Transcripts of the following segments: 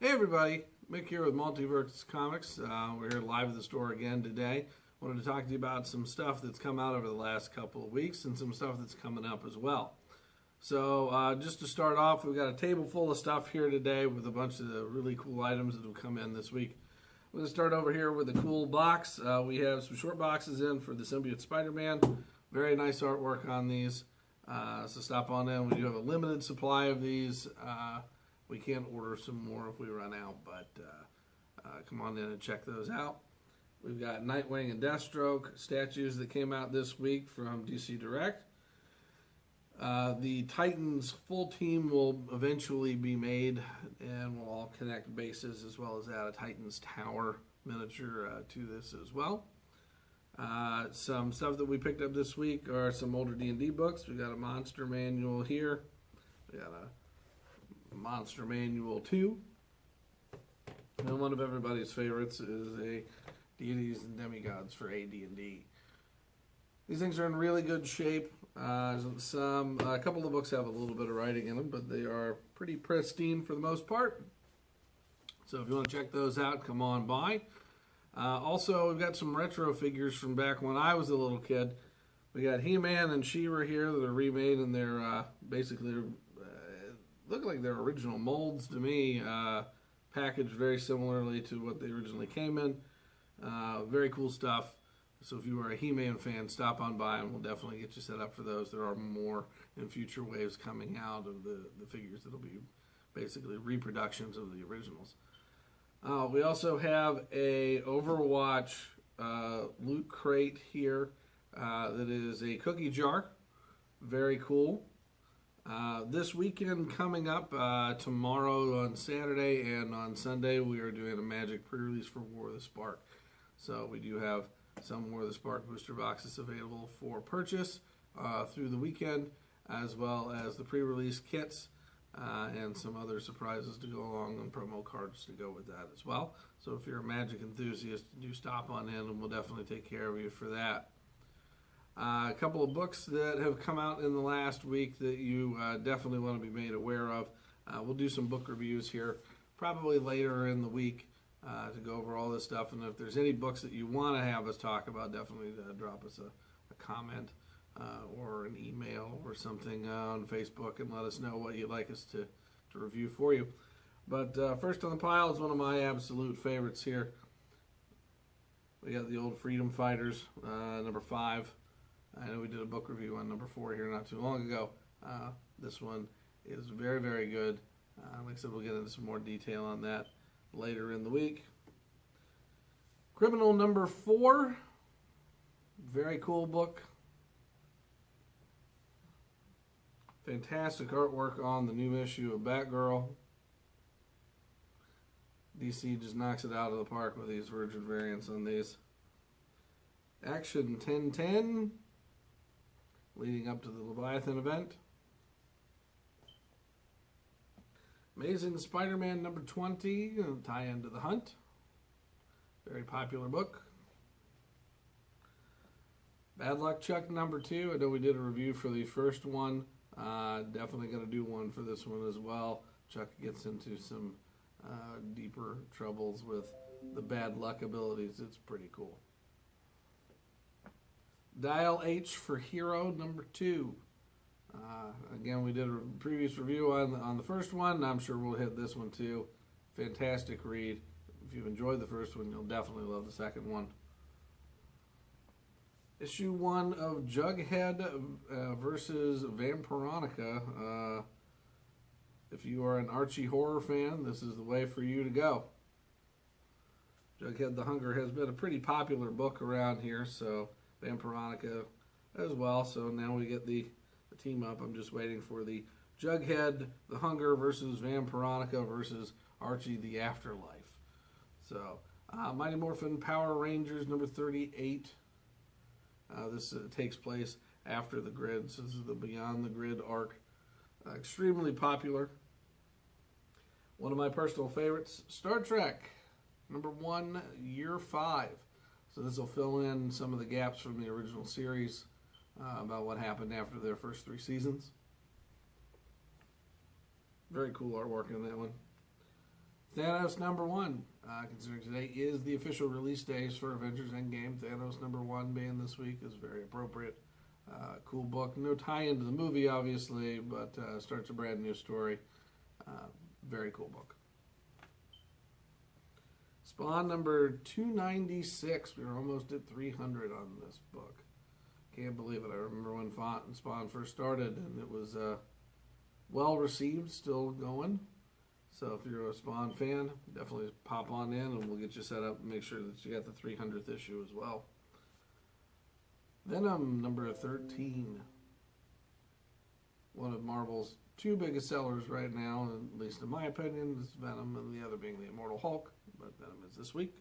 Hey everybody, Mick here with Multiverse Comics. We're here live at the store again today. Wanted to talk to you about some stuff that's come out over the last couple of weeks and some stuff that's coming up as well. So just to start off, we've got a table full of stuff here today with a bunch of the really cool items that have come in this week. I'm going to start over here with a cool box. We have some short boxes in for the Symbiote Spider-Man. Very nice artwork on these. So stop on in. We do have a limited supply of these. We can order some more if we run out, but come on in and check those out. We've got Nightwing and Deathstroke statues that came out this week from DC Direct. The Titans full team will eventually be made, and we'll all connect bases as well as add a Titans Tower miniature to this as well. Some stuff that we picked up this week are some older D&D books. We've got a Monster Manual here. We got a Monster Manual 2. And one of everybody's favorites is a Deities and Demigods for AD&D. These things are in really good shape. A couple of the books have a little bit of writing in them, but they are pretty pristine for the most part. So if you want to check those out, come on by. Also, we've got some retro figures from back when I was a little kid. We got He-Man and She-Ra here that are remade, and they're basically look like they're original molds to me, packaged very similarly to what they originally came in. Very cool stuff. So if you are a He-Man fan, stop on by and we'll definitely get you set up for those. There are more in future waves coming out of the figures that'll be basically reproductions of the originals. We also have a Overwatch loot crate here that is a cookie jar. Very cool. This weekend coming up, tomorrow on Saturday and on Sunday, we are doing a Magic pre-release for War of the Spark. So we do have some War of the Spark booster boxes available for purchase through the weekend, as well as the pre-release kits and some other surprises to go along and promo cards to go with that as well. So if you're a Magic enthusiast, do stop on in and we'll definitely take care of you for that. A couple of books that have come out in the last week that you definitely want to be made aware of. We'll do some book reviews here probably later in the week to go over all this stuff. And if there's any books that you want to have us talk about, definitely drop us a comment or an email or something on Facebook and let us know what you'd like us to review for you. But first on the pile is one of my absolute favorites here. We got the old Freedom Fighters, number 5. I know we did a book review on number 4 here not too long ago. This one is very, very good. Like I said, we'll get into some more detail on that later in the week. Criminal number 4. Very cool book. Fantastic artwork on the new issue of Batgirl. DC just knocks it out of the park with these Virgin variants on these. Action 1010. Leading up to the Leviathan event. Amazing Spider-Man number 20, tie into The Hunt. Very popular book. Bad Luck Chuck number 2. I know we did a review for the first one. Definitely going to do one for this one as well. Chuck gets into some deeper troubles with the bad luck abilities. It's pretty cool. Dial H for Hero number 2. Again, we did a previous review on the first one. I'm sure we'll hit this one too. Fantastic read. If you've enjoyed the first one, you'll definitely love the second one. Issue 1 of Jughead versus Vampironica. If you are an Archie horror fan, this is the way for you to go. Jughead the Hunger has been a pretty popular book around here, so Vampironica as well. So now we get the team up. I'm just waiting for the Jughead the Hunger versus Vampironica versus Archie the Afterlife. So Mighty Morphin Power Rangers number 38. This takes place after the grid. So this is the Beyond the Grid arc. Extremely popular. One of my personal favorites, Star Trek number 1, Year 5. So this will fill in some of the gaps from the original series about what happened after their first 3 seasons. Very cool artwork in that one. Thanos #1. Considering today is the official release days for Avengers Endgame, Thanos #1 being this week is very appropriate. Cool book. No tie into the movie, obviously, but starts a brand new story. Very cool book. Spawn #296. We were almost at 300 on this book. Can't believe it. I remember when Spawn first started, and it was well received, still going. So if you're a Spawn fan, definitely pop on in, and we'll get you set up and make sure that you got the 300th issue as well. Venom #13. One of Marvel's two biggest sellers right now, at least in my opinion, is Venom, and the other being the Immortal Hulk, but Venom is this week.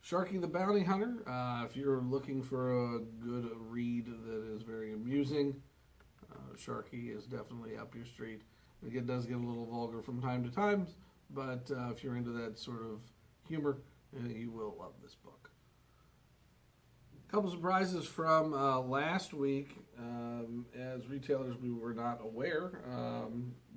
Sharky the Bounty Hunter. If you're looking for a good read that is very amusing, Sharky is definitely up your street. It does get a little vulgar from time to time, but if you're into that sort of humor, you will love this book. A couple surprises from last week. As retailers, we were not aware,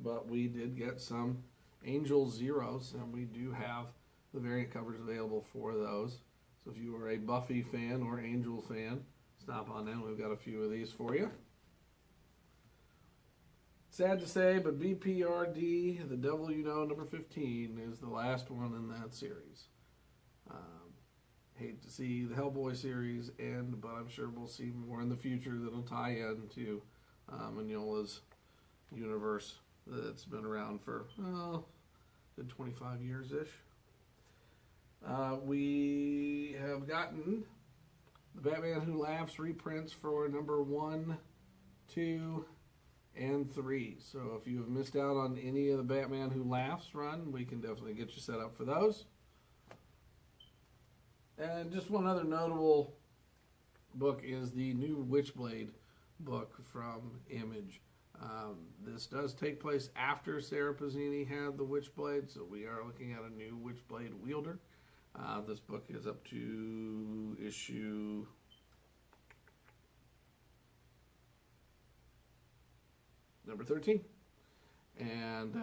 but we did get some Angel Zeros, and we do have the variant covers available for those. So if you are a Buffy fan or Angel fan, stop on in. We've got a few of these for you. Sad to say, but BPRD, The Devil You Know, #15, is the last one in that series. Hate to see the Hellboy series end, but I'm sure we'll see more in the future that'll tie into Mignola's universe that's been around for good 25 years-ish. We have gotten the Batman Who Laughs reprints for #1, 2, and 3. So if you have missed out on any of the Batman Who Laughs run, we can definitely get you set up for those. And just one other notable book is the new Witchblade book from Image. This does take place after Sarah Pazzini had the Witchblade, so we are looking at a new Witchblade wielder. This book is up to issue #13. And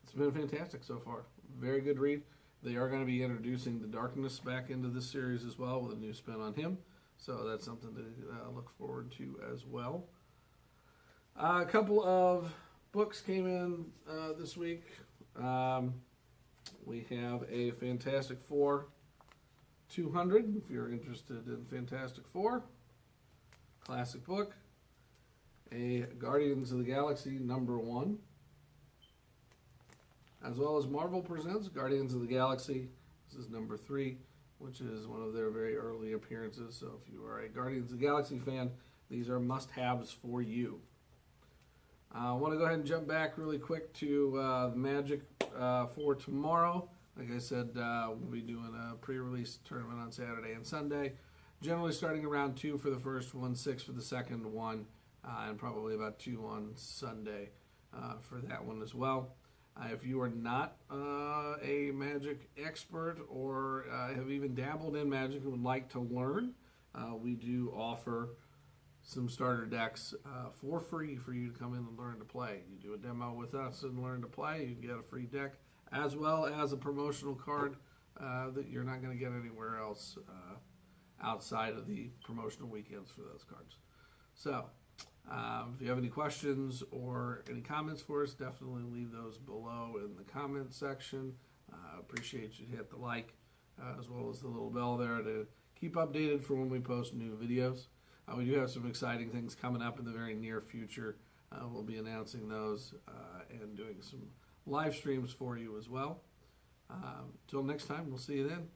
it's been fantastic so far. Very good read. They are going to be introducing the Darkness back into this series as well with a new spin on him. So that's something to look forward to as well. A couple of books came in this week. We have a Fantastic Four 200, if you're interested in Fantastic Four. Classic book. A Guardians of the Galaxy #1. As well as Marvel Presents Guardians of the Galaxy. This is #3, which is one of their very early appearances. So if you are a Guardians of the Galaxy fan, these are must-haves for you. I want to go ahead and jump back really quick to the Magic for tomorrow. Like I said, we'll be doing a pre-release tournament on Saturday and Sunday. Generally starting around 2 for the first one, 6 for the second one, and probably about 2 on Sunday for that one as well. If you are not a Magic expert or have even dabbled in Magic and would like to learn, we do offer some starter decks for free for you to come in and learn to play. You do a demo with us and learn to play, you get a free deck, as well as a promotional card that you're not going to get anywhere else outside of the promotional weekends for those cards. So, if you have any questions or any comments for us, definitely leave those below in the comment section. Appreciate you hit the like as well as the little bell there to keep updated for when we post new videos. We do have some exciting things coming up in the very near future. We'll be announcing those and doing some live streams for you as well. Till next time, we'll see you then.